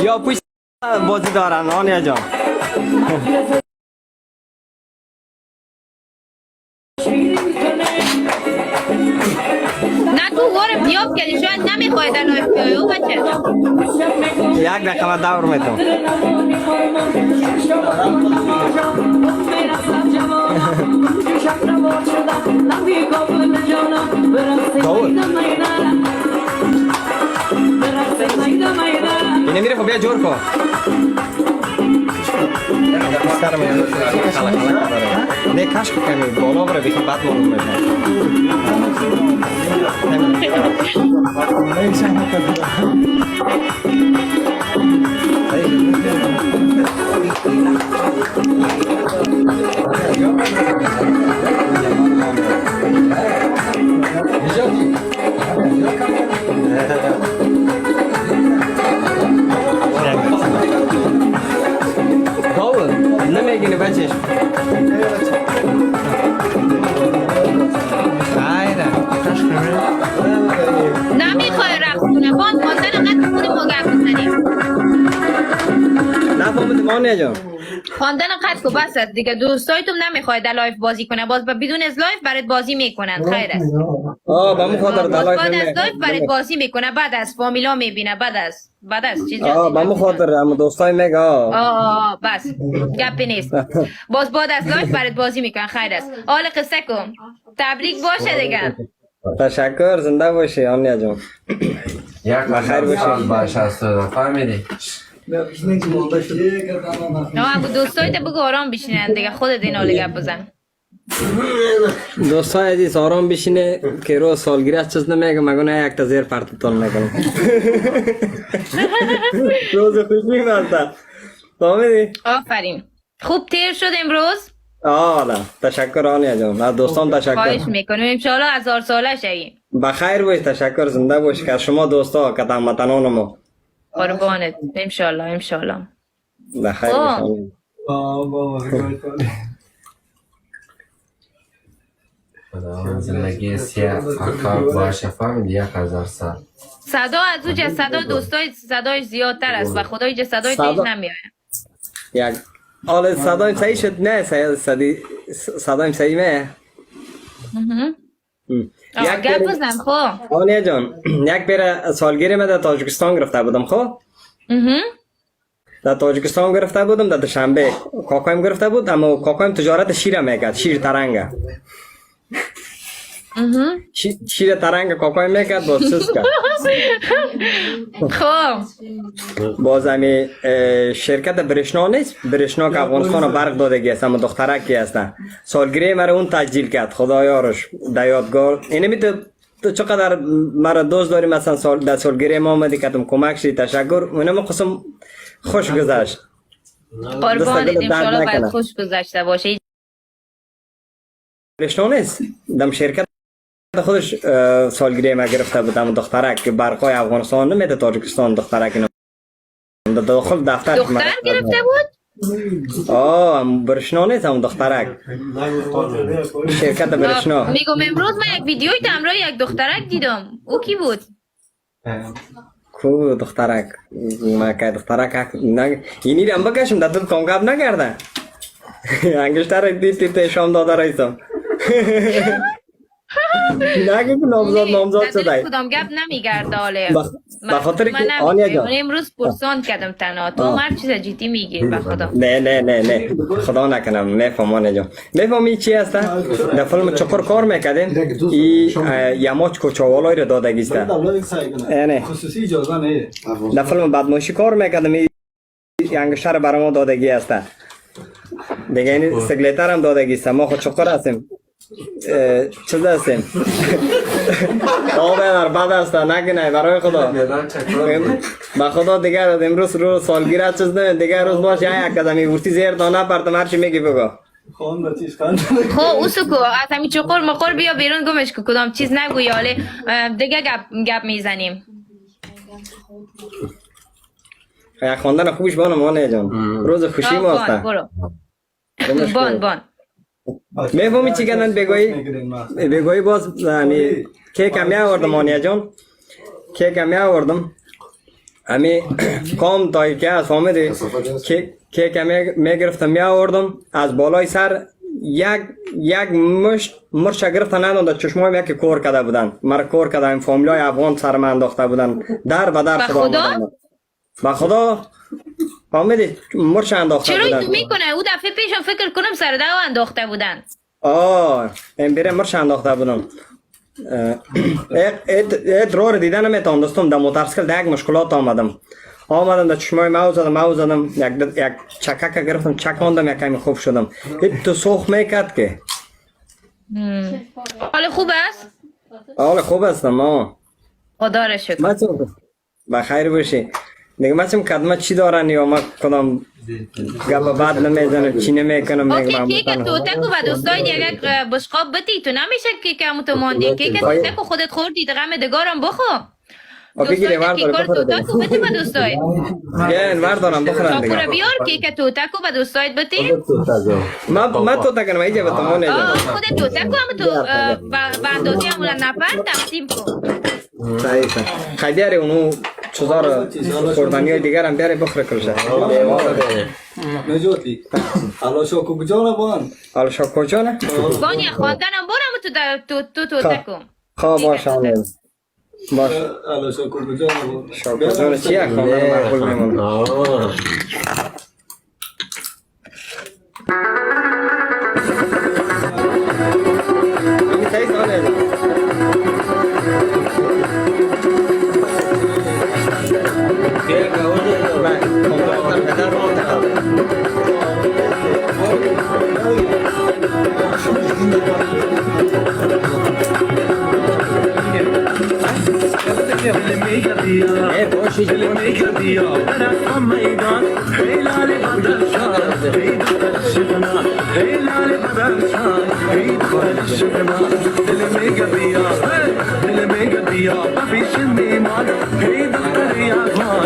یا پشت بازی دارن آنیا جان. نه تو وارم دیاب کردی شاید نمیخوای در لایف بیایی او بچه یک دقیقه دور میتونم. اینه میره خب بیا جور کن. نه کشک کنی بالا بره بخی بعد معلوم میشه. نمیگینه بچهش نمیخوای رفت کنه باند خواندن قد کنیم و گفت بزنیم نفهمیدم آنیا جان. خواندن قد کو بس است دیگه دوستایتون نمیخوای در لایف بازی کنه باز بدون از لایف برات بازی میکنن خیر است با من خاطر در لایف بعد از لایف برات بازی میکنه بعد از فامیلا میبینه بعد از چیز با من خاطر هم دوستای میگه بس گپی نیست باز بعد از لایف برات بازی میکنن خیر است حال قصه کن تبریک باشه دیگه تشکر زنده باشی آنیا جان. یک بخیر سال باشه از تو فهمیدی؟ نه اگه دوستایت بگو آرام بشینن دیگه خودت این حالی گپ بزن دوستای عزیز آرام بشینه که روز سالگیری از چیز نمیگه مگه نه یک تا زیر پرتتون میکنم. روز خوشی ماستا فهمیدی؟ آفرین خوب تیر شد امروز والا تشکر آنیا جان از دوستان تشکر. خواهش میکنیم انشالله 1000 ساله شوی بخیر باش تشکر زنده باش که شما دوستا که هموطنان ما قربانت انشالله بخیر خدا زندگی سیاه آکار باشه فهمیدی 1000 سال صدا از اوج صدا دوستای صداش زیادتر است و خدای جه صدای تیز نمیاد یک حالا صدایم صحیح شد نه صدایم صحیح میه گپ بزن خب آنیا جان یک بیر سالگیری من در تاجیکستان گرفته بودم خب در تاجیکستان گرفته بودم در دوشنبه کاکایم گرفته بود اما کاکایم تجارت شیر میکرد شیر ترنگه شیر ترنگ کاکایم میکرد باز چیز کرد خب باز همی شرکت برشنا نیست برشنا که افغانستان برق دادگی است اما دخترکی هستن سالگیری مرا اون تسجیل کرد خدایارش در یادگار اینه میده تو چقدر مرا دوست داری مثلا در سالگیری ما آمدی کردم کمک شدی تشکر اونم قسم خوش گذشت قربانت انشالله باید خوش گذشته باشه برشنا نیست دم شرکت خودش سالگیری ما گرفته بود اما دخترک که برقای افغانستان نمیده تاجیکستان دخترک اینو داخل دفتر دختر گرفته بود؟ برشنا نیست هم دخترک شرکت برشنا میگم امروز من یک ویدیوی همراه یک دخترک دیدم او کی بود؟ کو دخترک ما که دخترک اینی هم بکشم در دل کنگاب نگرده انگشتر دید شام داده رایستم نگه که نامزاد شده کدام گپ نمیگرده حاله بخاطر که آنیا جان امروز پرسان کردم تنها تو هر چیز جدی میگیر بخدا نه خدا نکنم میفهم آنیا جان میفهمی چی هسته در فیلم چکر کار میکردیم یماچ کوچوالای رو دادگیسته نه در فیلم بدماشی کار میکردم انگشتر برای ما دادگی هسته دیگه این سگلیتر هم دادگیسته ما خود چکر هستیم چیز هستیم آبه بد هست نگنه برای خدا با خدا دیگر امروز روز سالگیره چیز نه دیگر روز باش یک قدمی ورتی زیر دانه پرتم هرچی میگی بگو خب اوسکو از همین چقور مقور بیا بیرون گمش که کدام چیز نگوی حاله دیگه گپ میزنیم یک خواندن خوبش بانم آنه جان روز خوشی ما هستن بان میفهمی چی کردن بگویی باز کیک هم آوردم آنیا جان کیک هم آوردم امی کام تایی که از فهمیدی که میگرفتم میآوردم از بالای سر یک مشت مرچ گرفتن نداند چشمایم یکی کور کرده بودن مرا کور کرده این فامیلای افغان سر من انداخته بودن در به در شده آمدن به خدا فهمیدی مرچ انداخته بودن چرا تو میکنه او دفعه پیشم فکر کنم سر دو انداخته بودن این بیره مرچ انداخته بودم ایت رو دیدن نمیتونم دستم در موترسیکل در یک مشکلات آمدم در چشمای مو زدم یک چکک گرفتم چکاندم یک کمی خوب شدم ایت تو سوخ میکرد که حال خوب است؟ حال خوب هستم خدا را شکر بخیر باشی دیگه مثلا کدمه چی دارن یا ما کدام گپ بعد نمیزنم چی نمیکنم اوکی کیک توتک و دوستای دیگه بشقاب بتی تو نمیشه کیک همو تو ماندی کیک توتک و خودت خوردی دقیقه دگارم بخو بگیری دوستای کیک توتک و بتی با دوستای گه وردارم بخورن دیگه شاکورا بیار کیک توتک و با دوستایت بتی ما توتک نمی ایجا بتم ما نیجا خودت توتک و همو تو با اندازی همولا نفر تقسیم کن خیلی اونو چیزا خوردنی های دیگر هم بیاره بخوره کرشه نجاتی حالا شاکو کجا بان حالا شاکو جانه بانی خواندنم برم تو توتکم خواه باش آمین باش حالا شاکو کجا بان شاکو جانه چیه خواندن محبول میمون این سعی ساله Hey,